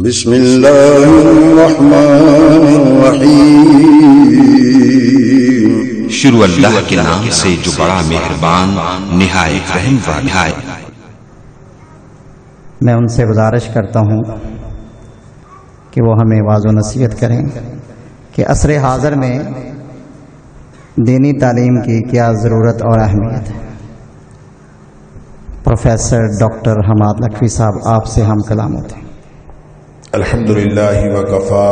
بسم اللہ الرحمن الرحیم۔ شروع اللہ کے نام سے جو بڑا مہربان نہایت رحم والا ہے۔ میں ان سے گزارش کرتا ہوں کہ وہ ہمیں واعظ و نصیحت کریں کہ عصر حاضر میں دینی تعلیم کی کیا ضرورت اور اہمیت ہے۔ پروفیسر ڈاکٹر حماد نقوی صاحب آپ سے ہم کلام ہوتے ہیں۔ الحمدللہ وکفا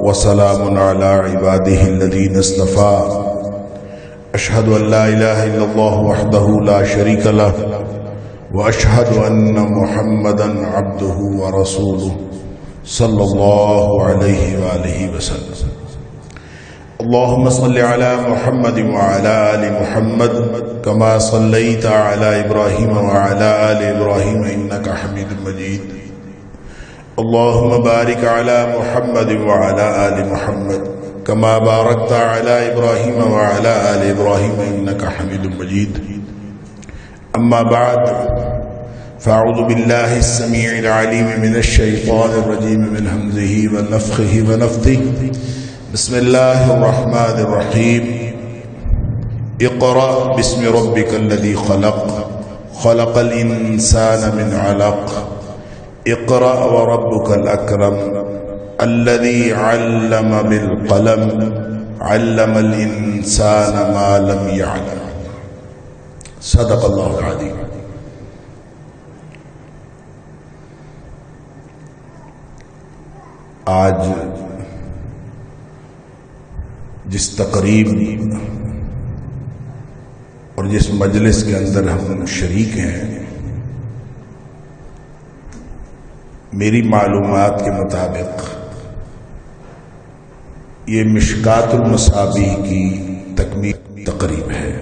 وسلام علی عبادہ الذین اصطفا، اشہد ان لا الہ الا اللہ وحدہ لا شریک لہ واشہد ان محمدا عبدہ ورسولہ صلی اللہ علیہ وآلہ وسلم۔ اللہم صل علی محمد وعلی آل محمد کما صلیت علی ابراہیم وعلی آل ابراہیم انکا حمید مجید۔ اللہم بارک علی محمد وعلی آل محمد کما بارکت علی ابراہیم وعلی آل ابراہیم انکا حمید مجید۔ اما بعد فاعوذ باللہ السمیع العلیم من الشیطان الرجیم من ہمزہ ونفخہ ونفثہ۔ بسم اللہ الرحمن الرحیم۔ اقرأ باسم ربک الذی خلق، خلق الانسان من علق، اقرأ وربك الأكرم الذي علم بالقلم علم الإنسان ما لم يعلم۔ صدق اللہ العظیم۔ آج جس تقریب اور جس مجلس کے اندر ہم شریک ہیں، میری معلومات کے مطابق یہ مشکات المصابیح کی تکمیل تقریب ہے۔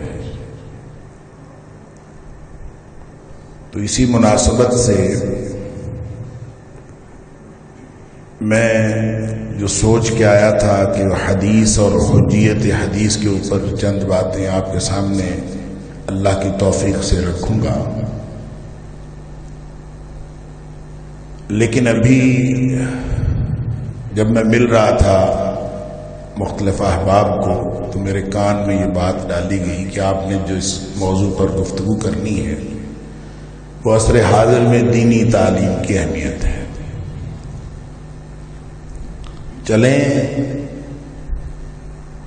تو اسی مناسبت سے میں جو سوچ کے آیا تھا کہ حدیث اور حجیت حدیث کے اوپر چند باتیں آپ کے سامنے اللہ کی توفیق سے رکھوں گا، لیکن ابھی جب میں مل رہا تھا مختلف احباب کو تو میرے کان میں یہ بات ڈالی گئی کہ آپ نے جو اس موضوع پر گفتگو کرنی ہے وہ عصر حاضر میں دینی تعلیم کی اہمیت ہے۔ چلیں،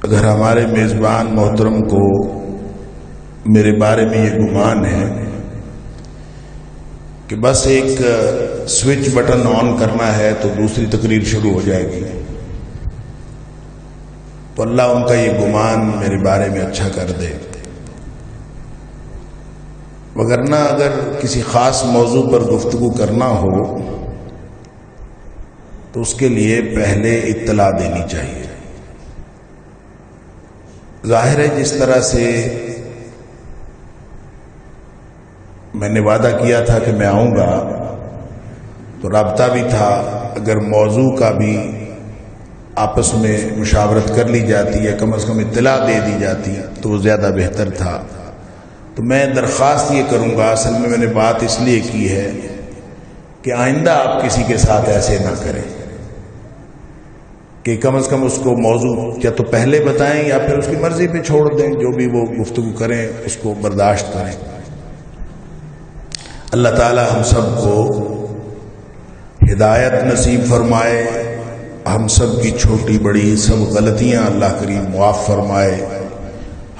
اگر ہمارے میزبان محترم کو میرے بارے میں یہ گمان ہے کہ بس ایک سوئچ بٹن آن کرنا ہے تو دوسری تقریر شروع ہو جائے گی، تو اللہ ان کا یہ گمان میرے بارے میں اچھا کر دے، وگرنہ اگر کسی خاص موضوع پر گفتگو کرنا ہو تو اس کے لیے پہلے اطلاع دینی چاہیے۔ ظاہر ہے جس طرح سے میں نے وعدہ کیا تھا کہ میں آؤں گا تو رابطہ بھی تھا، اگر موضوع کا بھی آپس میں مشاورت کر لی جاتی ہے، کم از کم اطلاع دے دی جاتی تو وہ زیادہ بہتر تھا۔ تو میں درخواست یہ کروں گا، اصل میں نے بات اس لیے کی ہے کہ آئندہ آپ کسی کے ساتھ ایسے نہ کریں کہ کم از کم اس کو موضوع یا تو پہلے بتائیں یا پھر اس کی مرضی پہ چھوڑ دیں، جو بھی وہ گفتگو کریں اس کو برداشت کریں۔ اللہ تعالی ہم سب کو ہدایت نصیب فرمائے، ہم سب کی چھوٹی بڑی سب غلطیاں اللہ کریم معاف فرمائے،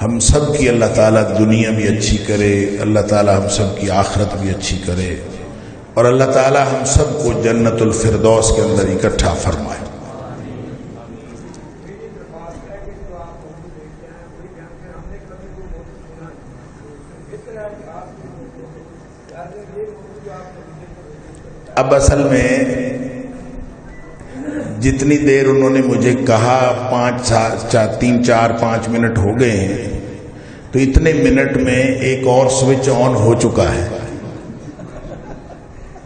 ہم سب کی اللہ تعالیٰ دنیا بھی اچھی کرے، اللہ تعالیٰ ہم سب کی آخرت بھی اچھی کرے، اور اللہ تعالیٰ ہم سب کو جنت الفردوس کے اندر اکٹھا فرمائے۔ اب اصل میں جتنی دیر انہوں نے مجھے کہا 3-4-5 منٹ ہو گئے ہیں، تو اتنے منٹ میں ایک اور سوئچ آن ہو چکا ہے۔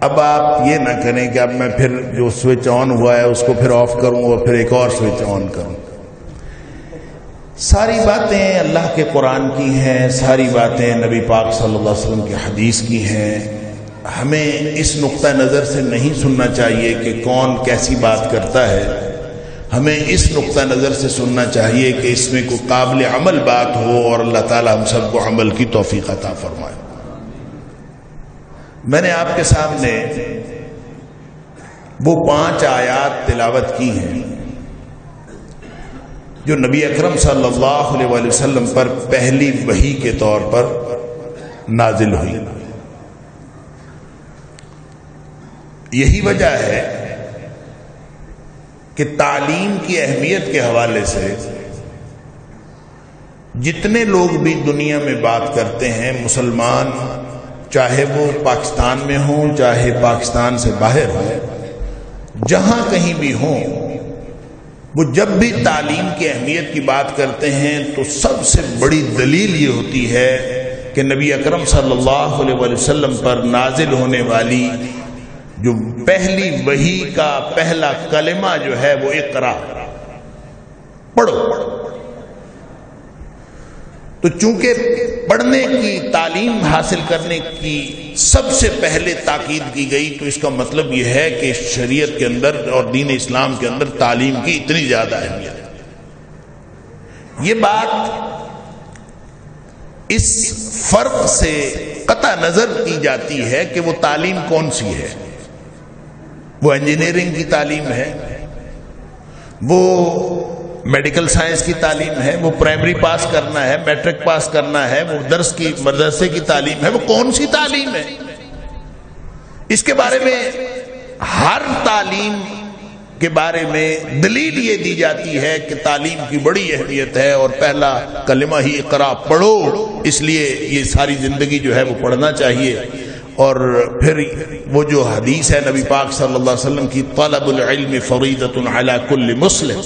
اب آپ یہ نہ کریں کہ اب میں پھر جو سوئچ آن ہوا ہے اس کو پھر آف کروں اور پھر ایک اور سوئچ آن کروں۔ ساری باتیں اللہ کے قرآن کی ہیں، ساری باتیں نبی پاک صلی اللہ علیہ وسلم کی حدیث کی ہیں، ہمیں اس نقطہ نظر سے نہیں سننا چاہیے کہ کون کیسی بات کرتا ہے، ہمیں اس نقطہ نظر سے سننا چاہیے کہ اس میں کوئی قابل عمل بات ہو، اور اللہ تعالی ہم سب کو عمل کی توفیق عطا فرمائے۔ میں نے آپ کے سامنے وہ 5 آیات تلاوت کی ہیں جو نبی اکرم صلی اللہ علیہ وآلہ وسلم پر پہلی وحی کے طور پر نازل ہوئی۔ یہی وجہ ہے کہ تعلیم کی اہمیت کے حوالے سے جتنے لوگ بھی دنیا میں بات کرتے ہیں، مسلمان چاہے وہ پاکستان میں ہوں چاہے پاکستان سے باہر ہوں، جہاں کہیں بھی ہوں، وہ جب بھی تعلیم کی اہمیت کی بات کرتے ہیں تو سب سے بڑی دلیل یہ ہوتی ہے کہ نبی اکرم صلی اللہ علیہ وآلہ وسلم پر نازل ہونے والی جو پہلی وحی کا پہلا کلمہ جو ہے وہ اقرا، پڑھو۔ تو چونکہ پڑھنے کی تعلیم حاصل کرنے کی سب سے پہلے تاکید کی گئی، تو اس کا مطلب یہ ہے کہ شریعت کے اندر اور دین اسلام کے اندر تعلیم کی اتنی زیادہ اہمیت ہے۔ یہ بات اس فرق سے قطع نظر کی جاتی ہے کہ وہ تعلیم کون سی ہے۔ وہ انجینئرنگ کی تعلیم ہے، وہ میڈیکل سائنس کی تعلیم ہے، وہ پرائمری پاس کرنا ہے، میٹرک پاس کرنا ہے، وہ مدرسے کی تعلیم ہے، وہ کون سی تعلیم ہے؟ اس کے بارے میں ہر تعلیم کے بارے میں دلیل یہ دی جاتی ہے کہ تعلیم کی بڑی اہمیت ہے، اور پہلا کلمہ ہی اقرا، پڑھو، اس لیے یہ ساری زندگی جو ہے وہ پڑھنا چاہیے۔ اور پھر وہ جو حدیث ہے نبی پاک صلی اللہ علیہ وسلم کی، طلب العلم فریضۃ علی کل مسلم،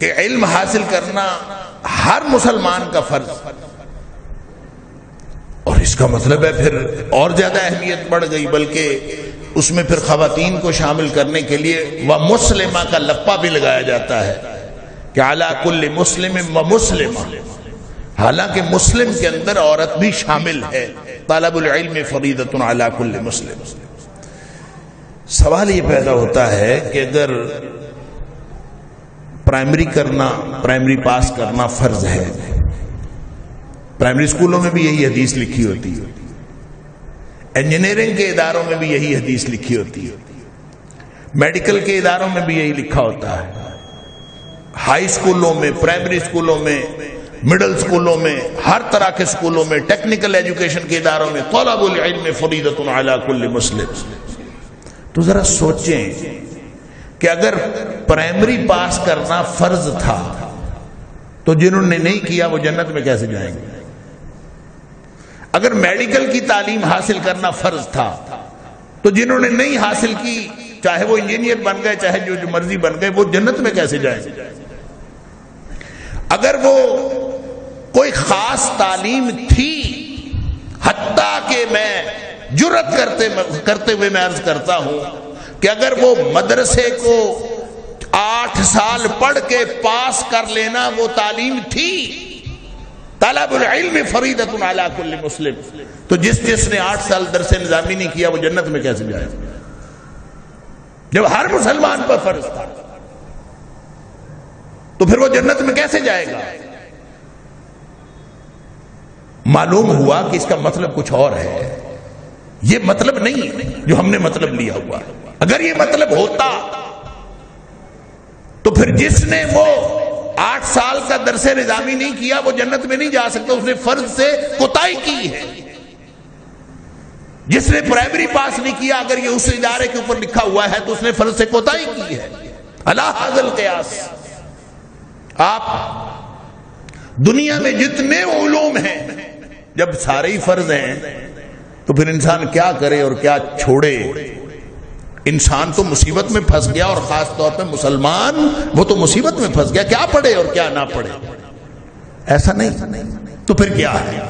کہ علم حاصل کرنا ہر مسلمان کا فرض، اور اس کا مطلب ہے پھر اور زیادہ اہمیت بڑھ گئی، بلکہ اس میں پھر خواتین کو شامل کرنے کے لیے ومسلمہ کا لپا بھی لگایا جاتا ہے کہ علی کل مسلم ومسلمہ، حالانکہ مسلم کے اندر عورت بھی شامل ہے۔ طلب العلم فریضۃ علی کل مسلم۔ سوال یہ پیدا ہوتا ہے کہ اگر پرائمری پاس کرنا فرض ہے، پرائمری اسکولوں میں بھی یہی حدیث لکھی ہوتی ہے، انجینئرنگ کے اداروں میں بھی یہی حدیث لکھی ہوتی ہے، میڈیکل کے اداروں میں بھی یہی لکھا ہوتا ہے، ہائی اسکولوں میں، پرائمری اسکولوں میں، مڈل اسکولوں میں، ہر طرح کے اسکولوں میں، ٹیکنیکل ایجوکیشن کے اداروں میں، طلب العلم فریضۃ علی کل مسلم۔ تو ذرا سوچیں کہ اگر پرائمری پاس کرنا فرض تھا تو جنہوں نے نہیں کیا وہ جنت میں کیسے جائیں گے؟ اگر میڈیکل کی تعلیم حاصل کرنا فرض تھا تو جنہوں نے نہیں حاصل کی، چاہے وہ انجینئر بن گئے چاہے جو مرضی بن گئے، وہ جنت میں کیسے جائیں گے؟ اگر وہ کوئی خاص تعلیم تھی، حتیٰ کہ میں جرأت کرتے ہوئے میں عرض کرتا ہوں کہ اگر وہ مدرسے کو 8 سال پڑھ کے پاس کر لینا وہ تعلیم تھی، طلب العلم فریضۃ علی کل مسلم، تو جس نے 8 سال درس نظامی نہیں کیا وہ جنت میں کیسے جائے جب ہر مسلمان پر فرض تھا؟ تو پھر وہ جنت میں کیسے جائے گا؟ معلوم ہوا کہ اس کا مطلب کچھ اور ہے، یہ مطلب نہیں جو ہم نے مطلب لیا ہوا۔ اگر یہ مطلب ہوتا تو پھر جس نے وہ 8 سال کا درس نظامی نہیں کیا وہ جنت میں نہیں جا سکتا، اس نے فرض سے کوتاہی کی ہے۔ جس نے پرائمری پاس نہیں کیا، اگر یہ اس ادارے کے اوپر لکھا ہوا ہے تو اس نے فرض سے کوتاہی کی ہے۔ علی ھذا القیاس، آپ دنیا میں جتنے علوم ہیں جب سارے ہی فرض ہیں تو پھر انسان کیا کرے اور کیا چھوڑے؟ انسان تو مصیبت میں پھنس گیا، اور خاص طور پہ مسلمان، وہ تو مصیبت میں پھنس گیا، کیا پڑھے اور کیا نہ پڑھے؟ ایسا نہیں تو پھر کیا ہے؟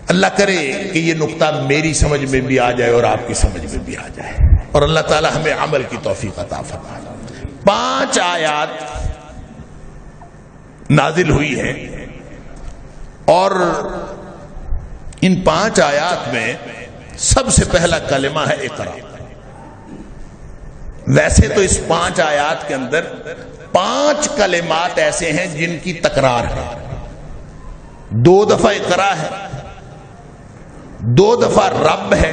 اللہ کرے کہ یہ نقطہ میری سمجھ میں بھی آ جائے اور آپ کی سمجھ میں بھی آ جائے، اور اللہ تعالی ہمیں عمل کی توفیق عطا فرمائے۔ 5 آیات نازل ہوئی ہے، اور ان 5 آیات میں سب سے پہلا کلمہ ہے اقرا۔ ویسے تو اس 5 آیات کے اندر 5 کلمات ایسے ہیں جن کی تکرار ہے۔ 2 دفعہ اقرا ہے، 2 دفعہ رب ہے،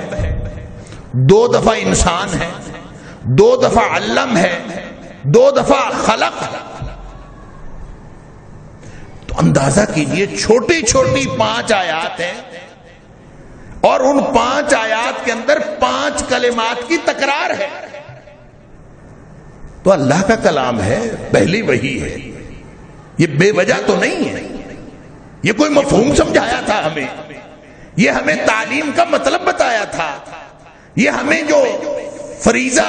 2 دفعہ انسان ہے، 2 دفعہ علم ہے، 2 دفعہ خلق ہے۔ تو اندازہ کیجئے چھوٹی چھوٹی 5 آیات ہیں اور ان 5 آیات کے اندر 5 کلمات کی تکرار ہے۔ تو اللہ کا کلام ہے، پہلی وحی ہے، یہ بے وجہ تو نہیں ہے، یہ کوئی مفہوم سمجھایا تھا ہمیں، یہ ہمیں تعلیم کا مطلب بتایا تھا، یہ ہمیں جو فریضہ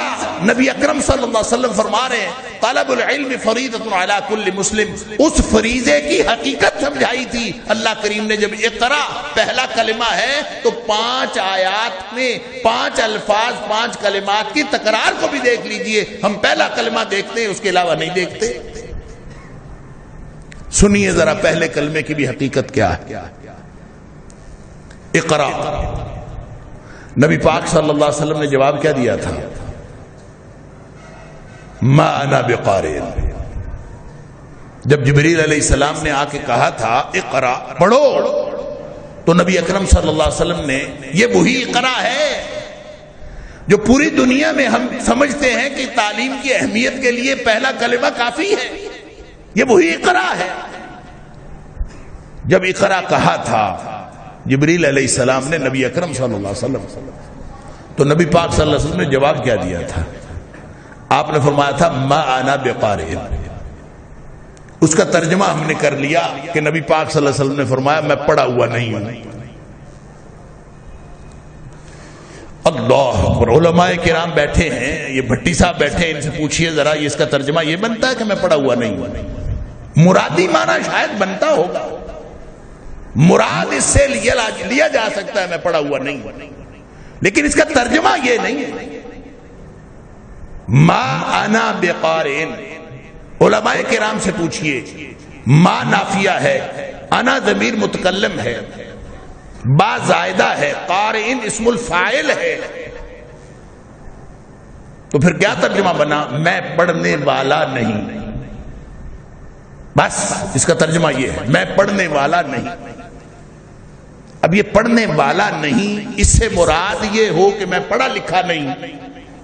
نبی اکرم صلی اللہ علیہ وسلم فرما رہے ہیں طلب العلم فریضۃ علی کل مسلم، اس فریضے کی حقیقت سمجھائی تھی اللہ کریم نے۔ جب اقرا پہلا کلمہ ہے تو 5 آیات میں 5 الفاظ 5 کلمات کی تکرار کو بھی دیکھ لیجئے۔ ہم پہلا کلمہ دیکھتے ہیں، اس کے علاوہ نہیں دیکھتے۔ سنیے ذرا پہلے کلمے کی بھی حقیقت کیا ہے۔ اقرا، نبی پاک صلی اللہ علیہ وسلم نے جواب کیا دیا تھا؟ ما انا بقارئ۔ جب جبریل علیہ السلام نے آ کے کہا تھا اقرا، پڑھو، تو نبی اکرم صلی اللہ علیہ وسلم نے، یہ وہی اقرا ہے جو پوری دنیا میں ہم سمجھتے ہیں کہ تعلیم کی اہمیت کے لیے پہلا کلمہ کافی ہے، یہ وہی اقرا ہے۔ جب اقرا کہا تھا جبریل علیہ السلام نے نبی اکرم صلی اللہ علیہ وسلم، تو نبی پاک صلی اللہ علیہ وسلم نے جواب کیا دیا تھا؟ آپ نے فرمایا تھا ما انا بقارئ۔ اس کا ترجمہ ہم نے کر لیا کہ نبی پاک صلی اللہ علیہ وسلم نے فرمایا میں پڑھا ہوا نہیں ہوں۔ اللہ اکبر، علماء کرام بیٹھے ہیں، یہ بھٹی صاحب بیٹھے ہیں، ان سے پوچھئے ذرا یہ اس کا ترجمہ یہ بنتا ہے کہ میں پڑھا ہوا نہیں ہوں؟ مرادی معنی شاید بنتا ہوگا، مراد اس سے لیا جا سکتا ہے میں پڑھا ہوا نہیں ہوں، لیکن اس کا ترجمہ یہ نہیں ہے۔ ما انا بقارئ، علماء کرام سے پوچھئے، ما نافیہ ہے، انا ضمیر متکلم ہے، با زائدہ ہے، قارئ اسم الفاعل ہے، تو پھر کیا ترجمہ بنا؟ میں پڑھنے والا نہیں۔ بس اس کا ترجمہ یہ ہے، میں پڑھنے والا نہیں۔ اب یہ پڑھنے والا نہیں، اس سے مراد یہ ہو کہ میں پڑھا لکھا نہیں،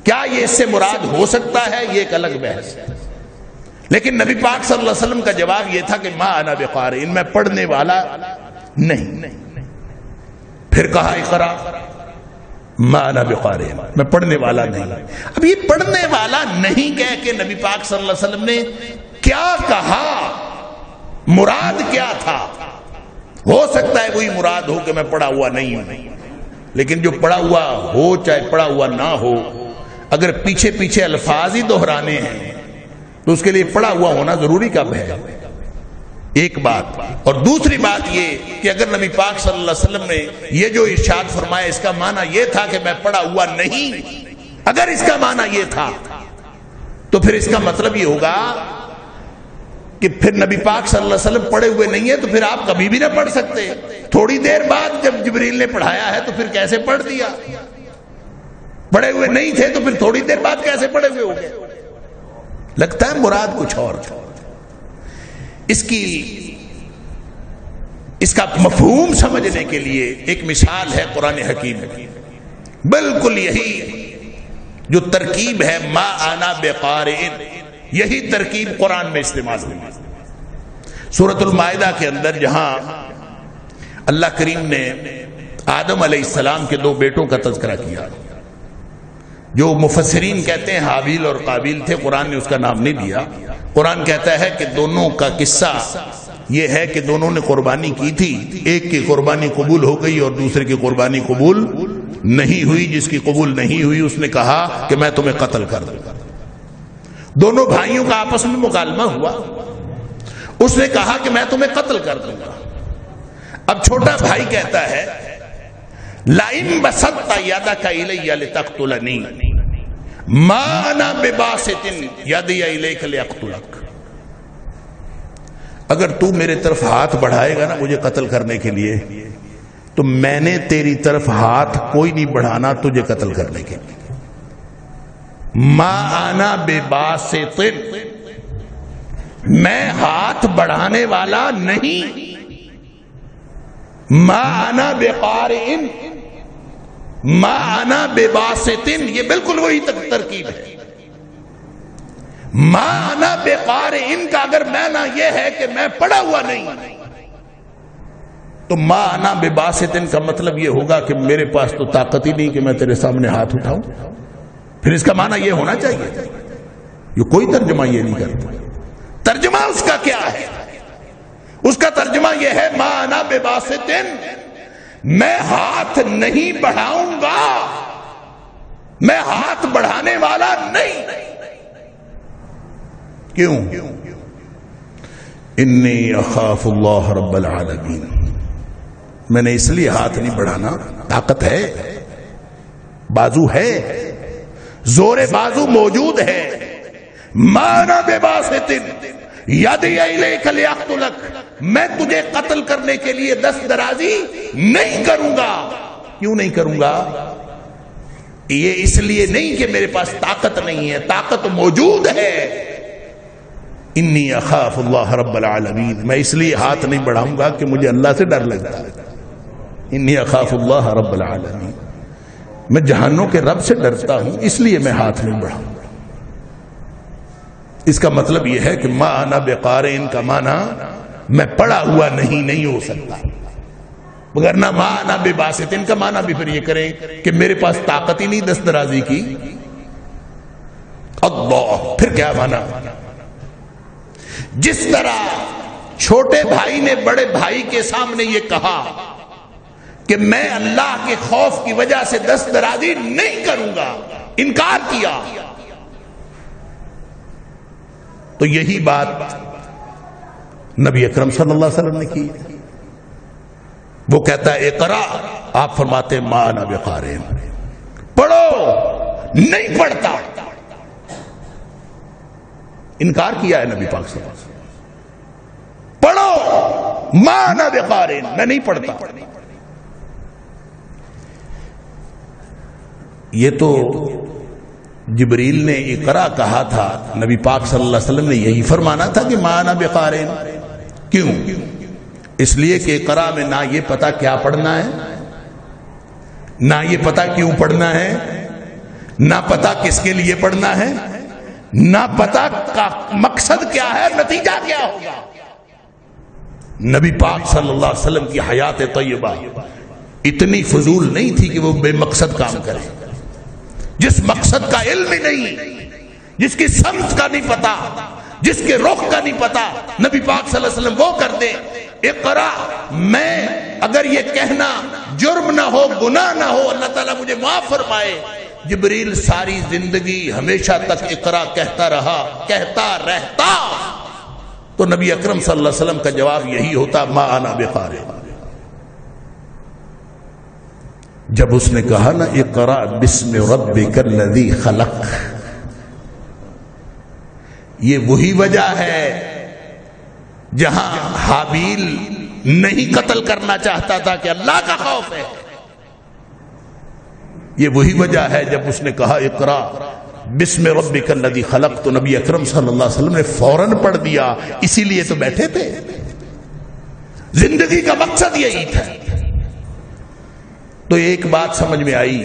کیا یہ اس سے مراد ہو سکتا ہے؟ یہ ایک الگ بحث ہے، لیکن نبی پاک صلی اللہ علیہ وسلم کا جواب یہ تھا کہ ما انا بقارئ، میں پڑھنے والا نہیں۔ پھر کہا اقرا، ما انا بقارئ، میں پڑھنے والا نہیں۔ اب یہ پڑھنے والا نہیں کہہ کے نبی پاک صلی اللہ علیہ وسلم نے کیا کہا؟ مراد کیا تھا؟ ہو سکتا ہے وہی مراد ہو کہ میں پڑھا ہوا نہیں ہوں، لیکن جو پڑھا ہوا ہو چاہے پڑھا ہوا نہ ہو، اگر پیچھے پیچھے الفاظ ہی دہرانے ہیں تو اس کے لیے پڑھا ہوا ہونا ضروری کب ہے؟ ایک بات، اور دوسری بات یہ کہ اگر نبی پاک صلی اللہ علیہ وسلم نے یہ جو ارشاد فرمایا اس کا معنی یہ تھا کہ میں پڑھا ہوا نہیں، اگر اس کا معنی یہ تھا تو پھر اس کا مطلب یہ ہوگا کہ پھر نبی پاک صلی اللہ علیہ وسلم پڑھے ہوئے نہیں ہے تو پھر آپ کبھی بھی نہ پڑھ سکتے۔ تھوڑی دیر بعد جب جبریل نے پڑھایا ہے تو پھر کیسے پڑھ دیا؟ پڑھے ہوئے نہیں تھے تو پھر تھوڑی دیر بعد کیسے پڑھے ہوئے ہو گئے؟ لگتا ہے مراد کچھ اور تھا۔ اس کا مفہوم سمجھنے کے لیے ایک مثال ہے قرآن حکیم کی، بالکل یہی جو ترکیب ہے ما انا بقارئ، یہی ترکیب قرآن میں استعمال ہوئی۔ سورۃ المائدہ کے اندر جہاں اللہ کریم نے آدم علیہ السلام کے 2 بیٹوں کا تذکرہ کیا، جو مفسرین کہتے ہیں حابیل اور قابیل تھے، قرآن نے اس کا نام نہیں دیا۔ قرآن کہتا ہے کہ دونوں کا قصہ یہ ہے کہ دونوں نے قربانی کی تھی، ایک کی قربانی قبول ہو گئی اور دوسرے کی قربانی قبول نہیں ہوئی۔ جس کی قبول نہیں ہوئی اس نے کہا کہ میں تمہیں قتل کر دوں گا۔ دونوں بھائیوں کا آپس میں مکالمہ ہوا، اس نے کہا کہ میں تمہیں قتل کر دوں گا۔ اب چھوٹا بھائی کہتا ہے لَئِن بَسَطْتَ يَدَكَ إِلَيَّ لِتَقْتُلَنِي مَا أَنَا بِبَاسِطٍ يَدِيَ إِلَيْكَ لِأَقْتُلَكَ، اگر تو میرے طرف ہاتھ بڑھائے گا نا مجھے قتل کرنے کے لیے تو میں نے تیری طرف ہاتھ کوئی نہیں بڑھانا تجھے قتل کرنے کے لیے. ما انا بباسط، میں ہاتھ بڑھانے والا نہیں. ما انا بقارئ، ما انا بباسط، یہ بالکل وہی ترکیب ہے. ما انا بقارئ کا اگر معنی یہ ہے کہ میں پڑھا ہوا نہیں، تو ما انا بباسط کا مطلب یہ ہوگا کہ میرے پاس تو طاقت ہی نہیں کہ میں تیرے سامنے ہاتھ اٹھاؤں. پھر اس کا معنی یہ ہونا چاہیے. یہ کوئی ترجمہ یہ نہیں کرتا. ترجمہ اس کا کیا ہے؟ اس کا ترجمہ یہ ہے ما انا بباسط، میں ہاتھ نہیں بڑھاؤں گا، میں ہاتھ بڑھانے والا نہیں. کیوں؟ انی اخاف اللہ رب العالمین، میں نے اس لیے ہاتھ نہیں بڑھانا، طاقت ہے، بازو ہے، زور بازو موجود ہے. ما انا بباسط یدی الیک لیقتلک، میں تجھے قتل کرنے کے لیے دست درازی نہیں کروں گا. کیوں نہیں کروں گا؟ یہ اس لیے نہیں کہ میرے پاس طاقت نہیں ہے، طاقت موجود ہے. انی اخاف اللہ رب العالمین، میں اس لیے ہاتھ نہیں بڑھاؤں گا کہ مجھے اللہ سے ڈر لگتا ہے. انی اخاف اللہ رب العالمین، میں جہانوں کے رب سے ڈرتا ہوں، اس لیے میں ہاتھ نہیں بڑھاؤں. اس کا مطلب یہ ہے کہ ما انا بقارئ کا معنی میں پڑھا ہوا نہیں ہو سکتا، مگر نہ ما انا بباسط کا معنی بھی پھر یہ کریں کہ میرے پاس طاقت ہی نہیں دست درازی کی. اللہ، پھر کیا معنی؟ جس طرح چھوٹے بھائی نے بڑے بھائی کے سامنے یہ کہا کہ میں اللہ کے خوف کی وجہ سے دست درازی نہیں کروں گا، انکار کیا، تو یہی بات نبی اکرم صلی اللہ علیہ وسلم نے کی. وہ کہتا ہے اقرا، آپ فرماتے ما انا بقارئ، پڑھو، نہیں پڑھتا. انکار کیا ہے نبی پاک صلی اللہ علیہ وسلم. پڑھو، ما انا بقارئ، میں نہیں پڑھتا. یہ تو جبریل نے اقرا کہا تھا، نبی پاک صلی اللہ علیہ وسلم نے یہی فرمانا تھا کہ ما انا بقارئ. کیوں؟ اس لیے کہ اقرا میں نہ یہ پتا کیا پڑھنا ہے، نہ یہ پتا کیوں پڑھنا ہے، نہ پتا کس کے لیے پڑھنا ہے، نہ پتا کا مقصد کیا ہے، نتیجہ کیا ہوگا. نبی پاک صلی اللہ علیہ وسلم کی حیات طیبہ اتنی فضول نہیں تھی کہ وہ بے مقصد کام کرے. جس مقصد کا علم ہی نہیں، جس کی سمجھ کا نہیں پتا، جس کے رخ کا نہیں پتا، نبی پاک صلی اللہ علیہ وسلم وہ کر دے اقرا. میں اگر یہ کہنا جرم نہ ہو، گناہ نہ ہو، اللہ تعالیٰ مجھے معاف فرمائے. جبریل ساری زندگی ہمیشہ تک اقرا کہتا رہا، کہتا رہتا، تو نبی اکرم صلی اللہ علیہ وسلم کا جواب یہی ہوتا ما انا بقارئ. جب اس نے کہا نا اقرا بسم ربک الذی خلق، یہ وہی وجہ ہے جہاں حابیل نہیں قتل کرنا چاہتا تھا کہ اللہ کا خوف ہے. یہ وہی وجہ ہے جب اس نے کہا اقرا بسم ربک الذی خلق، تو نبی اکرم صلی اللہ علیہ وسلم نے فوراً پڑھ دیا. اسی لیے تو بیٹھے تھے، زندگی کا مقصد یہی تھا. تو ایک بات سمجھ میں آئی،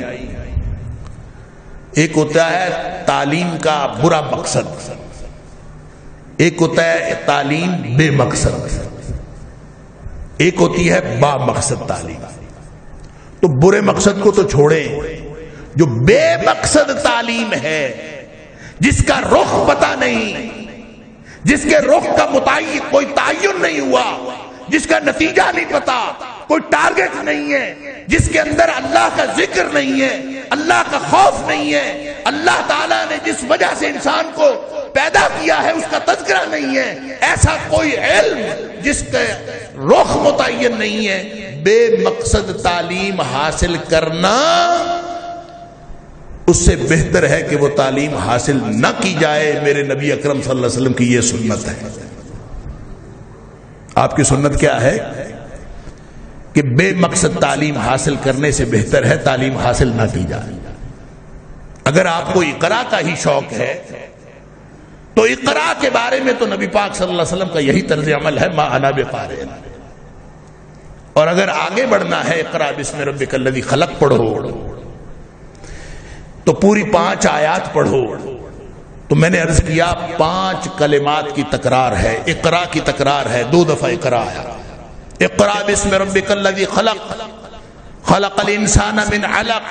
ایک ہوتا ہے تعلیم کا برا مقصد، ایک ہوتا ہے تعلیم بے مقصد، ایک ہوتی ہے با مقصد تعلیم. تو برے مقصد کو تو چھوڑیں، جو بے مقصد تعلیم ہے، جس کا رخ پتہ نہیں، جس کے رخ کا متعین کوئی تعین نہیں ہوا، جس کا نتیجہ نہیں پتا، کوئی ٹارگٹ نہیں ہے، جس کے اندر اللہ کا ذکر نہیں ہے، اللہ کا خوف نہیں ہے، اللہ تعالیٰ نے جس وجہ سے انسان کو پیدا کیا ہے اس کا تذکرہ نہیں ہے، ایسا کوئی علم جس کا رخ متعین نہیں ہے، بے مقصد تعلیم حاصل کرنا اس سے بہتر ہے کہ وہ تعلیم حاصل نہ کی جائے. میرے نبی اکرم صلی اللہ علیہ وسلم کی یہ سنت ہے. آپ کی سنت کیا ہے کہ بے مقصد تعلیم حاصل کرنے سے بہتر ہے تعلیم حاصل نہ کی جائے۔ اگر آپ کو اقرا کا ہی شوق ہے تو اقرا کے بارے میں تو نبی پاک صلی اللہ علیہ وسلم کا یہی طرز عمل ہے، ما انا بقارئ۔ اور اگر آگے بڑھنا ہے اقرا بسم ربک الذی خلق پڑھو تو پوری 5 آیات پڑھو۔ تو میں نے عرض کیا 5 کلمات کی تکرار ہے، اقرا کی تکرار ہے، 2 دفعہ اقرا ہے۔ اقرا بسم ربک الذی خلق، خلق الانسان من علق،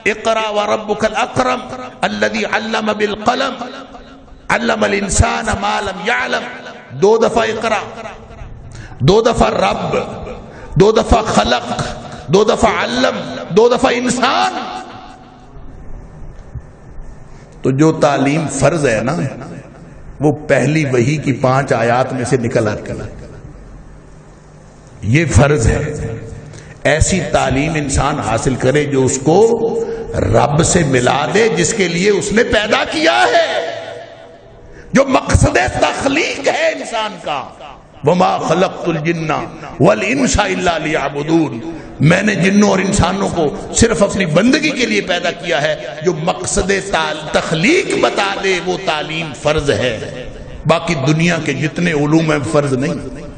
اقرا وربک الاکرم الذی علم بالقلم علم الانسان ما لم يعلم۔ 2 دفعہ اقرا، 2 دفعہ رب، 2 دفعہ خلق، 2 دفعہ علم، 2 دفعہ انسان۔ تو جو تعلیم فرض ہے نا وہ پہلی وحی کی 5 آیات میں سے نکل آتی ہے، یہ فرض ہے۔ ایسی تعلیم انسان حاصل کرے جو اس کو رب سے ملا دے جس کے لیے اس نے پیدا کیا ہے، جو مقصد تخلیق ہے انسان کا۔ وما خلقت الجن والانس الا لیعبدون، میں نے جنوں اور انسانوں کو صرف اپنی بندگی کے لیے پیدا کیا ہے۔ جو مقصد تخلیق بتا دے وہ تعلیم فرض ہے، باقی دنیا کے جتنے علوم ہیں فرض نہیں۔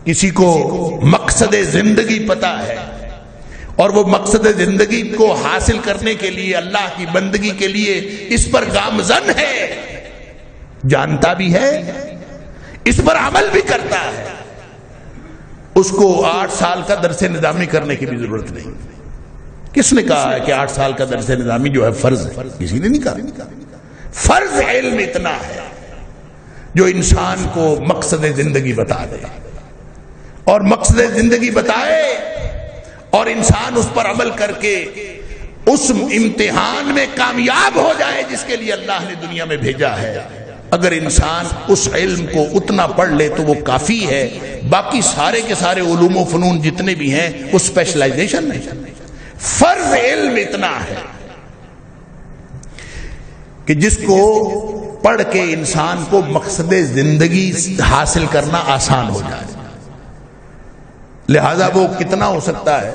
کسی کو مقصد زندگی پتا ہے اور وہ مقصد زندگی کو حاصل کرنے کے لیے اللہ کی بندگی کے لیے اس پر گامزن ہے، جانتا بھی ہے، اس پر عمل بھی کرتا ہے، اس کو 8 سال کا درس نظامی کرنے کی بھی ضرورت نہیں۔ کس نے کہا ہے کہ 8 سال کا درس نظامی جو ہے فرض ہے؟ کسی نے نہیں کہا۔ فرض علم اتنا ہے جو انسان کو مقصد زندگی بتا دے، اور مقصد زندگی بتائے اور انسان اس پر عمل کر کے اس امتحان میں کامیاب ہو جائے جس کے لیے اللہ نے دنیا میں بھیجا ہے۔ اگر انسان اس علم کو اتنا پڑھ لے تو وہ کافی ہے، باقی سارے کے سارے علوم و فنون جتنے بھی ہیں وہ اسپیشلائزیشن نہیں۔ فرض علم اتنا ہے کہ جس کو پڑھ کے انسان کو مقصد زندگی حاصل کرنا آسان ہو جائے۔ لہذا وہ کتنا ہو سکتا ہے،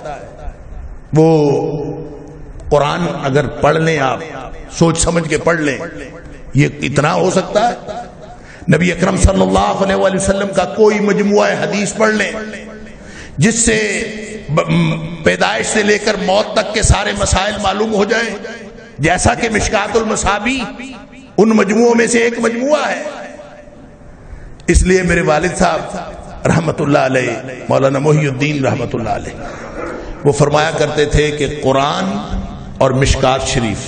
وہ قرآن اگر پڑھ لیں، آپ سوچ سمجھ کے پڑھ لیں، یہ اتنا ہو سکتا ہے۔ نبی اکرم صلی اللہ علیہ وآلہ وسلم کا کوئی مجموعہ حدیث پڑھ لیں جس سے پیدائش سے لے کر موت تک کے سارے مسائل معلوم ہو جائیں، جیسا کہ مشکات المصابی ان مجموعوں میں سے ایک مجموعہ ہے۔ اس لیے میرے والد صاحب رحمت اللہ علیہ، مولانا محی الدین رحمت اللہ علیہ، وہ فرمایا کرتے تھے کہ قرآن اور مشکات شریف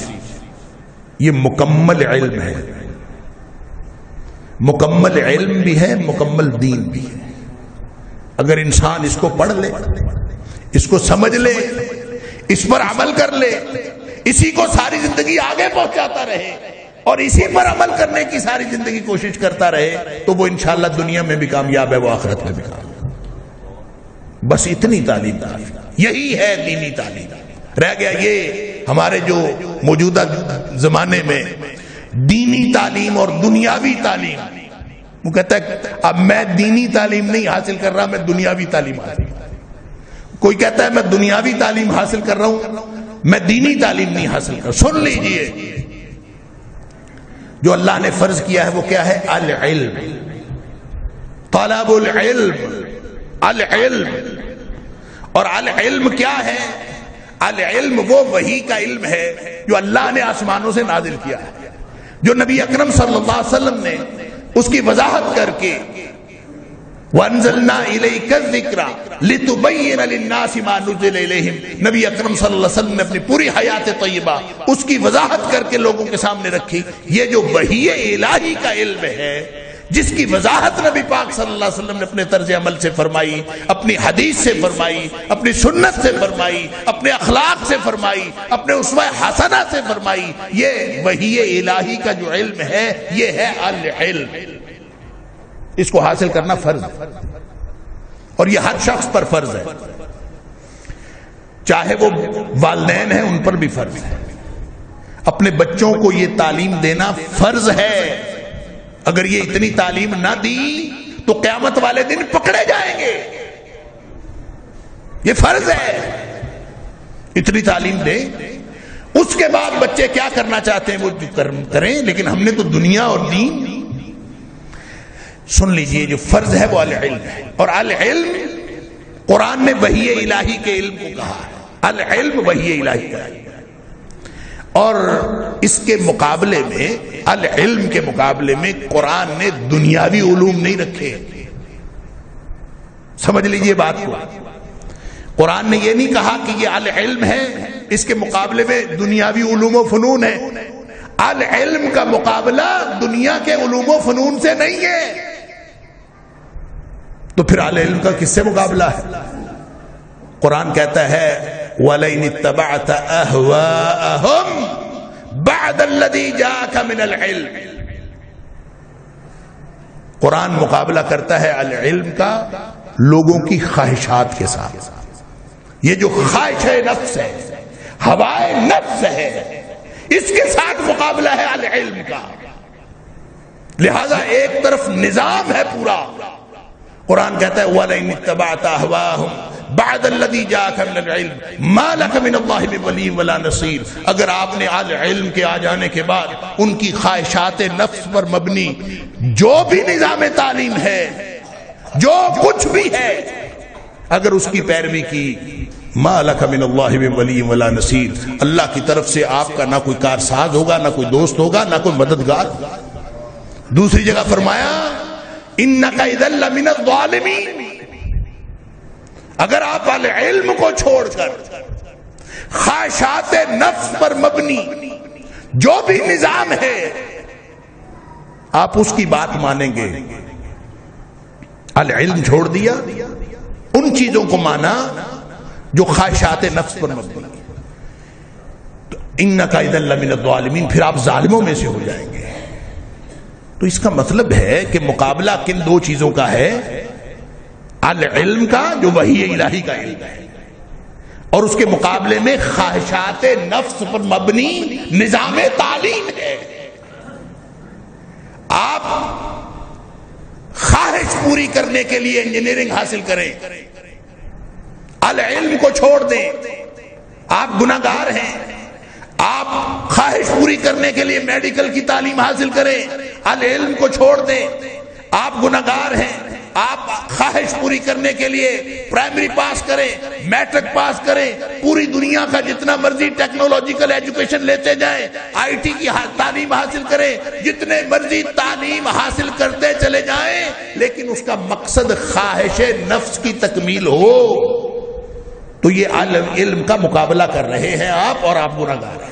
یہ مکمل علم ہے، مکمل علم بھی ہے، مکمل دین بھی ہے۔ اگر انسان اس کو پڑھ لے، اس کو سمجھ لے، اس پر عمل کر لے، اسی کو ساری زندگی آگے پہنچاتا رہے اور اسی پر عمل کرنے کی ساری زندگی کوشش کرتا رہے تو وہ انشاءاللہ دنیا میں بھی کامیاب ہے، وہ آخرت میں بھی کامیاب۔ بس اتنی تعلیم کافی، یہی ہے دینی تعلیم۔ رہ گیا یہ ہمارے جو موجودہ زمانے میں دینی تعلیم اور دنیاوی تعلیم، وہ کہتا ہے اب میں دینی تعلیم نہیں حاصل کر رہا، میں دنیاوی تعلیم حاصل کر رہا۔ کوئی کہتا ہے میں دنیاوی تعلیم حاصل کر رہا ہوں، میں دینی تعلیم نہیں حاصل کر رہا۔ سن لیجئے، جو اللہ نے فرض کیا ہے وہ کیا ہے؟ العلم، طلب العلم، العلم۔ اور العلم کیا ہے؟ العلم وہ وحی کا علم ہے جو اللہ نے آسمانوں سے نازل کیا ہے، جو نبی اکرم صلی اللہ علیہ وسلم نے اس کی وضاحت کر کے وَأَنزَلْنَا إِلَيْكَ الذِّكْرَ لِتُبَيِّنَ لِلنَّاسِ مَا نُزِّلَ إِلَيْهِمْ، نبی اکرم صلی اللہ علیہ وسلم نے اپنی پوری حیات طیبہ اس کی وضاحت کر کے لوگوں کے سامنے رکھی۔ یہ جو وحی الہی کا علم ہے جس کی وضاحت نبی پاک صلی اللہ علیہ وسلم نے اپنے طرز عمل سے فرمائی، اپنی حدیث سے فرمائی، اپنی سنت سے فرمائی، اپنے اخلاق سے فرمائی، اپنے اسوہ حسنہ سے فرمائی، یہ وحی الہی کا جو علم ہے یہ ہے العلم۔ اس کو حاصل کرنا فرض ہے اور یہ ہر شخص پر فرض ہے، چاہے وہ والدین ہیں ان پر بھی فرض ہے۔ اپنے بچوں کو یہ تعلیم دینا فرض ہے۔ اگر یہ اتنی تعلیم نہ دی تو قیامت والے دن پکڑے جائیں گے۔ یہ فرض ہے. اتنی تعلیم دیں. اس کے بعد بچے کیا کرنا چاہتے ہیں وہ کریں، لیکن ہم نے تو دنیا اور دین. سن لیجئے، جو فرض ہے وہ العلم ہے، اور العلم قرآن نے وحی الہی کے علم کو کہا ہے. العلم وحی الہی کا ہے. اور اس کے مقابلے میں، العلم کے مقابلے میں قرآن نے دنیاوی علوم نہیں رکھے. سمجھ لیجئے بات کو. قرآن نے یہ نہیں کہا کہ یہ العلم ہے، اس کے مقابلے میں دنیاوی علوم و فنون ہے. العلم کا مقابلہ دنیا کے علوم و فنون سے نہیں ہے. تو پھر العلم کا کس سے مقابلہ ہے؟ قرآن کہتا ہے وَلَئِنِ اتَّبَعْتَ أَهْوَاءَهُمْ بَعْدَ الَّذِي جَاءَكَ مِنَ الْعِلْمِ. قرآن مقابلہ کرتا ہے العلم کا لوگوں کی خواہشات کے ساتھ. یہ جو خواہش نفس ہے، ہوائے نفس ہے، اس کے ساتھ مقابلہ ہے العلم کا. لہذا ایک طرف نظام ہے پورا. قرآن کہتا ہے وَلَئِنِ اتَّبَعْتَ أَهْوَاءَهُمْ بَعْدَ الَّذِي جَاءَكَ مِنَ الْعِلْمِ مَا لَكَ مِنَ اللَّهِ مِن وَلِيٍّ وَلَا نَصِيرٍ. اگر آپ نے العلم کے آ جانے کے بعد ان کی خواہشات نفس پر مبنی جو بھی نظام تعلیم ہے، جو کچھ بھی ہے، اگر اس کی پیروی کی، مَا لَكَ مِنَ اللَّهِ مِن وَلِيٍّ وَلَا نَصِيرٍ، اللہ کی طرف سے آپ کا نہ کوئی کارساز ہوگا، نہ کوئی دوست ہوگا، نہ کوئی مددگار. دوسری جگہ فرمایا اِنَّكَ إِذًا لَّمِنَ الظَّالِمِينَ. اگر آپ العلم کو چھوڑ کر خواہشات نفس پر مبنی جو بھی نظام ہے آپ اس کی بات مانیں گے، العلم چھوڑ دیا، ان چیزوں کو مانا جو خواہشات نفس پر مبنی، تو اِنَّكَ إِذًا لَّمِنَ الظَّالِمِينَ، پھر آپ ظالموں میں سے ہو جائیں گے. تو اس کا مطلب ہے کہ مقابلہ کن دو چیزوں کا ہے؟ العلم کا جو وحی الہی کا علم ہے، اور اس کے مقابلے میں خواہشات نفس پر مبنی نظام تعلیم ہے. آپ خواہش پوری کرنے کے لیے انجینئرنگ حاصل کریں، العلم کو چھوڑ دیں، آپ گناہگار ہیں. آپ خواہش پوری کرنے کے لیے میڈیکل کی تعلیم حاصل کریں، العلم کو چھوڑ دیں، آپ گناہگار ہیں. آپ خواہش پوری کرنے کے لیے پرائمری پاس کریں، میٹرک پاس کریں، پوری دنیا کا جتنا مرضی ٹیکنالوجیکل ایجوکیشن لیتے جائیں، آئی ٹی کی تعلیم حاصل کریں، جتنے مرضی تعلیم حاصل کرتے چلے جائیں، لیکن اس کا مقصد خواہش نفس کی تکمیل ہو، تو یہ علم کا مقابلہ کر رہے ہیں آپ، اور آپ گناہگار ہیں.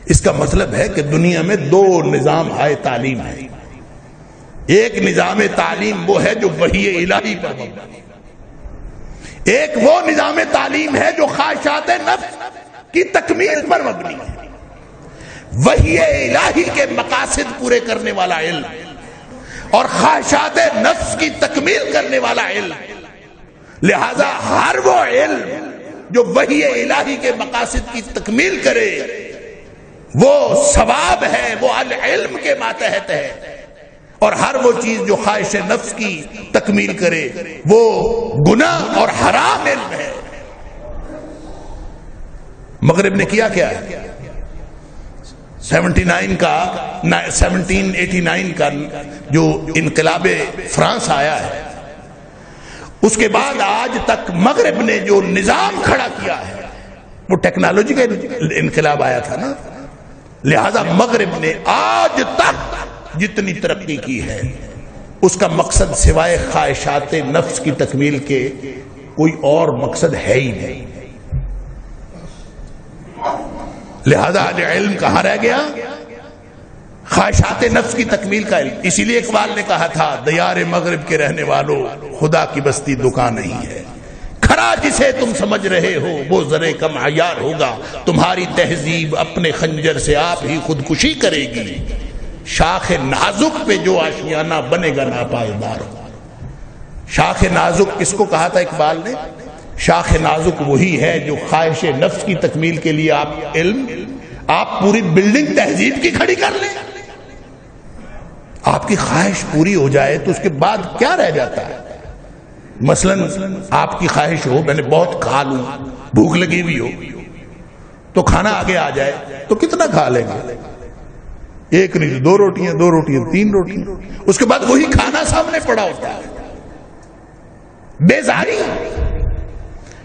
اس کا مطلب ہے کہ دنیا میں دو نظام ہائے تعلیم ہے. ایک نظام تعلیم وہ ہے جو وحی الہی پر مبنی، ایک وہ نظام تعلیم ہے جو خواہشات نفس کی تکمیل پر مبنی ہے. وحی الہی کے مقاصد پورے کرنے والا علم اور خواہشات نفس کی تکمیل کرنے والا علم. لہذا ہر وہ علم جو وحی الہی کے مقاصد کی تکمیل کرے وہ ثواب ہے، وہ العلم کے ماتحت ہے. اور ہر وہ چیز جو خواہش نفس کی تکمیل کرے وہ گناہ اور حرام علم ہے. مغرب نے کیا کیا ہے؟ 1789 کا جو انقلاب فرانس آیا ہے، اس کے بعد آج تک مغرب نے جو نظام کھڑا کیا ہے وہ ٹیکنالوجی کا انقلاب آیا تھا نا. لہذا مغرب نے آج تک جتنی ترقی کی ہے اس کا مقصد سوائے خواہشات نفس کی تکمیل کے کوئی اور مقصد ہے ہی نہیں. لہذا علم کہاں رہ گیا؟ خواہشات نفس کی تکمیل کا علم. اسی لیے اقبال نے کہا تھا دیار مغرب کے رہنے والوں خدا کی بستی دکان نہیں ہے، کھڑا جسے تم سمجھ رہے ہو وہ ذرے کم عیار ہوگا، تمہاری تہذیب اپنے خنجر سے آپ ہی خودکشی کرے گی، شاخ نازک پہ جو آشیانہ بنے گا ناپائیدار ہوگا. شاخ نازک کس کو کہا تھا اقبال نے؟ شاخ نازک وہی ہے جو خواہش نفس کی تکمیل کے لیے آپ پوری بلڈنگ تہذیب کی کھڑی کر لیں. آپ کی خواہش پوری ہو جائے تو اس کے بعد کیا رہ جاتا ہے؟ مثلاً آپ کی خواہش ہو میں نے بہت کھا لوں، بھوک لگی ہوئی ہو، تو کھانا آگے آ جائے تو کتنا کھا لیں گے؟ ایک نہیں، دو روٹیاں، دو روٹیاں، تین روٹیاں، اس کے بعد وہی کھانا سامنے پڑا ہوتا ہے۔ بیزاری،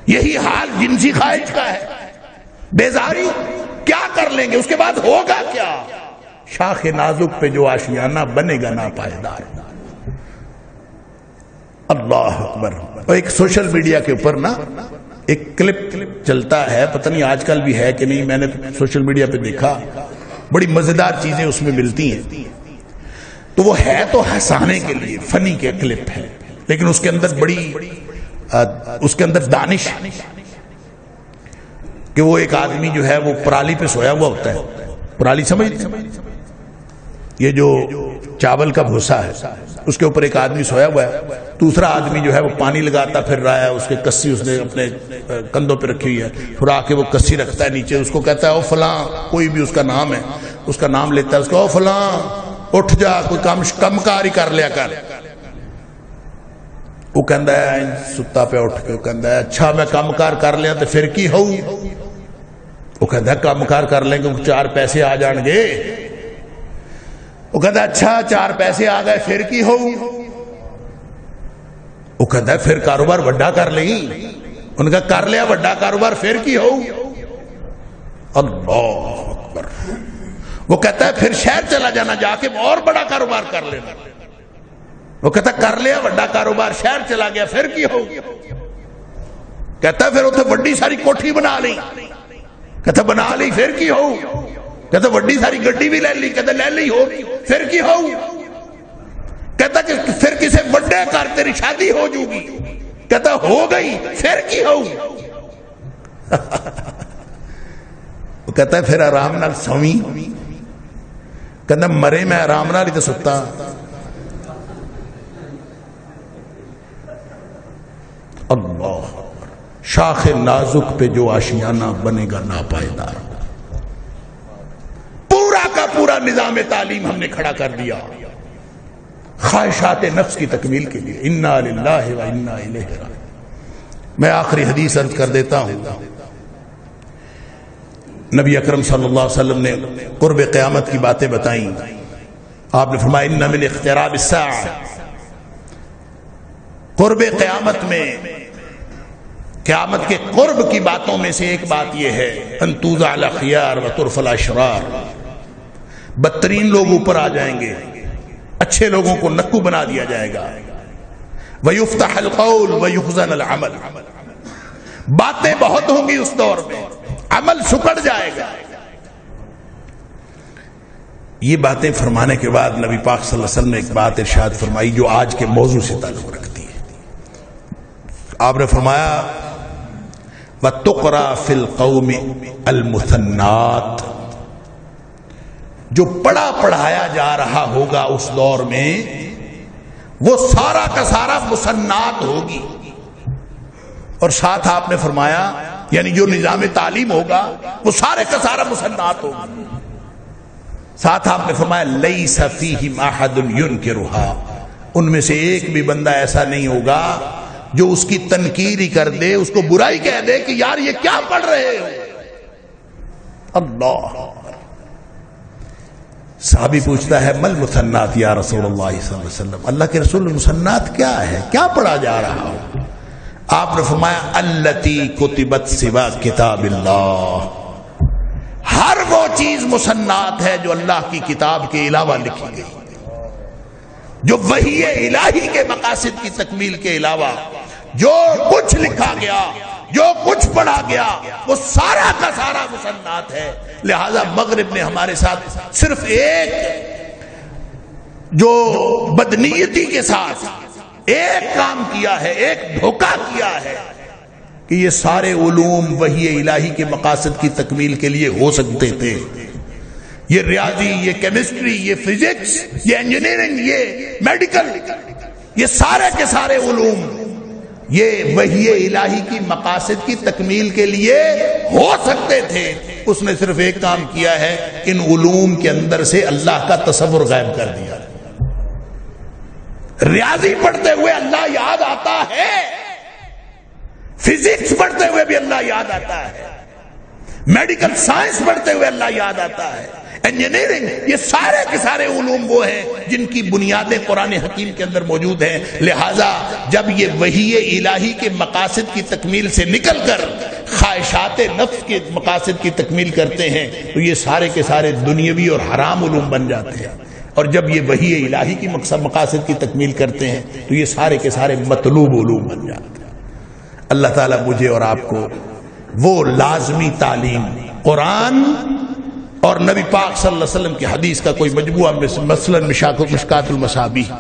یہی حال جنسی خواہش کا ہے۔ بیزاری کیا کر لیں گے، اس کے بعد ہوگا کیا؟ شاخ نازک پہ جو آشیانہ بنے گا ناپائیدار۔ اللہ اکبر۔ اور ایک سوشل میڈیا کے اوپر نا ایک کلپ چلتا ہے، پتہ نہیں آج کل بھی ہے کہ نہیں، میں نے سوشل میڈیا پہ دیکھا، بڑی مزیدار چیزیں اس میں ملتی ہیں۔ تو وہ ہے تو ہنسانے کے لیے، فنی کے کلپ ہے، لیکن اس کے اندر اس کے اندر دانش کہ وہ ایک آدمی جو ہے وہ پرالی پہ سویا ہوا ہوتا ہے۔ پرالی سمجھتے ہیں؟ یہ جو چاول کا بھوسا ہے، اس کے اوپر ایک آدمی سویا ہوا ہے، دوسرا آدمی جو ہے وہ پانی لگاتا پھر رہا ہے، اس کے کسی اس نے اپنے کندھوں پہ رکھی ہوئی ہے، پھر آ کے وہ کسی رکھتا ہے نیچے، اس کو کہتا ہے او فلاں، کوئی بھی اس کا نام ہے، اس کا نام لیتا ہے، اس کو او فلاں اٹھ جا، کوئی کم کار ہی کر لیا کر۔ وہ کہندا ہے ستا پہ اٹھ کے، وہ کہندا ہے اچھا میں کم کار کر لیا تو پھر کی ہو؟ وہ کہندا ہے کم کار کر لیں گے 4 پیسے آ جان گے۔ وہ کہتا ہے اچھا 4 پیسے آ گئے پھر کی ہو؟ وہ کہتا ہے پھر کاروبار بڑا کر لیں۔ ان کا کر لیا بڑا کاروبار پھر کی ہو؟ اللہ اکبر۔ وہ کہتا ہے پھر شہر چلا جانا، جا کے اور بڑا کاروبار کر لینا۔ وہ کہتا ہے کر لیا بڑا کاروبار، شہر چلا گیا پھر کی ہو؟ کہتا ہے پھر اتنے بڑی ساری کوٹھی بنا لی۔ کہتا بنا لی پھر کی ہو؟ کہتا بڑی ساری گڈی بھی لے لی۔ کہتا لے لی ہو پھر کی ہو؟ کہتا کہ پھر کسی بڑے کر تیری شادی ہو جو گی۔ کہتا ہو گئی پھر کی ہو؟ وہ کہتا ہے پھر آرام نال سوئی۔ کہتا مرے میں آرام نال ہی تو ستا۔ اللہ، شاخ نازک پہ جو آشیانہ بنے گا ناپائیدار۔ پورا کا پورا نظام تعلیم ہم نے کھڑا کر دیا خواہشات نفس کی تکمیل کے لیے۔ انا للہ و انا الیہ راجعون۔ میں آخری حدیث عرض کر دیتا ہوں۔ نبی اکرم صلی اللہ علیہ وسلم نے قرب قیامت کی باتیں بتائیں۔ آپ نے فرمایا ان من اقتراب الساعہ، قرب قیامت میں، قیامت کے قرب کی باتوں میں سے ایک بات یہ ہے ان توضع الاخیار وترفع الاشرار، بدترین لوگ اوپر آ جائیں گے، اچھے لوگوں کو نکو بنا دیا جائے گا۔ ویفتح القول ویخزن العمل، باتیں بہت ہوں گی اس دور میں، عمل سکڑ جائے گا۔ یہ باتیں فرمانے کے بعد نبی پاک صلی اللہ علیہ وسلم نے ایک بات ارشاد فرمائی جو آج کے موضوع سے تعلق رکھتی ہے۔ آپ نے فرمایا وَتُقْرَى فِي الْقَوْمِ الْمُثَنَّاتِ، جو پڑھا پڑھایا جا رہا ہوگا اس دور میں وہ سارا کا سارا مسنات ہوگی۔ اور ساتھ آپ نے فرمایا یعنی جو نظام تعلیم ہوگا وہ سارے کا سارا مسنات ہوگا۔ ساتھ آپ نے فرمایا لَيْسَ فِيهِمْ أَحَدٌ يُنْكِرُهَا، ان میں سے ایک بھی بندہ ایسا نہیں ہوگا جو اس کی تنکیر ہی کر دے، اس کو برائی کہہ دے کہ یار یہ کیا پڑھ رہے ہو۔ اللہ، صحابی پوچھتا ہے مل مسنات یا رسول اللہ صلی اللہ علیہ وسلم، اللہ کے رسول مسنات کیا ہے، کیا پڑھا جا رہا ہو؟ آپ نے فرمایا التی کتبت سوا کتاب اللہ، ہر وہ چیز مسنات ہے جو اللہ کی کتاب کے علاوہ لکھی گئی، جو وحی الہی کے مقاصد کی تکمیل کے علاوہ جو کچھ لکھا گیا، جو کچھ پڑھا گیا وہ سارا کا سارا مسنات ہے۔ لہذا مغرب نے ہمارے ساتھ صرف ایک جو بدنیتی کے ساتھ ایک کام کیا ہے، ایک دھوکہ کیا ہے کہ یہ سارے علوم وحی الہی کے مقاصد کی تکمیل کے لیے ہو سکتے تھے۔ یہ ریاضی، یہ کیمسٹری، یہ فزکس، یہ انجینئرنگ، یہ میڈیکل، یہ سارے کے سارے علوم یہ وحی الہی کی مقاصد کی تکمیل کے لیے ہو سکتے تھے۔ اس نے صرف ایک کام کیا ہے، ان علوم کے اندر سے اللہ کا تصور غائب کر دیا۔ ریاضی پڑھتے ہوئے اللہ یاد آتا ہے، فزکس پڑھتے ہوئے بھی اللہ یاد آتا ہے، میڈیکل سائنس پڑھتے ہوئے اللہ یاد آتا ہے، انجینئرنگ، یہ سارے کے سارے علوم وہ ہیں جن کی بنیادیں قرآن حکیم کے اندر موجود ہیں۔ لہٰذا جب یہ وحی الہی کے مقاصد کی تکمیل سے نکل کر خواہشات نفس کے مقاصد کی تکمیل کرتے ہیں تو یہ سارے کے سارے دنیاوی اور حرام علوم بن جاتے ہیں، اور جب یہ وحی الہی کی مقاصد کی تکمیل کرتے ہیں تو یہ سارے کے سارے مطلوب علوم بن جاتے ہیں۔ اللہ تعالیٰ مجھے اور آپ کو وہ لازمی تعلیم قرآن اور نبی پاک صلی اللہ علیہ وسلم کی حدیث کا کوئی مجموعہ، مثلا مشکات المصابیح،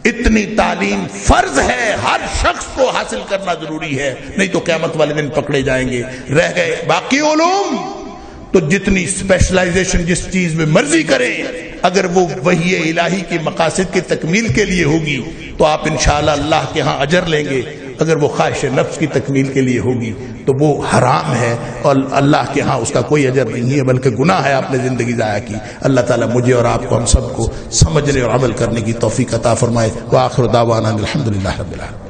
اتنی تعلیم فرض ہے، ہر شخص کو حاصل کرنا ضروری ہے، نہیں تو قیامت والے دن پکڑے جائیں گے۔ رہ گئے باقی علوم تو جتنی اسپیشلائزیشن جس چیز میں مرضی کریں، اگر وہ وحی الہی کی مقاصد کی تکمیل کے لیے ہوگی تو آپ انشاءاللہ اللہ کے ہاں اجر لیں گے، اگر وہ خواہش نفس کی تکمیل کے لیے ہوگی تو وہ حرام ہے اور اللہ کے ہاں اس کا کوئی اجر نہیں ہے بلکہ گناہ ہے، آپ نے زندگی ضائع کی۔ اللہ تعالیٰ مجھے اور آپ کو، ہم سب کو سمجھنے اور عمل کرنے کی توفیق عطا فرمائے۔ وآخر دعوانا الحمدللہ رب العالمین۔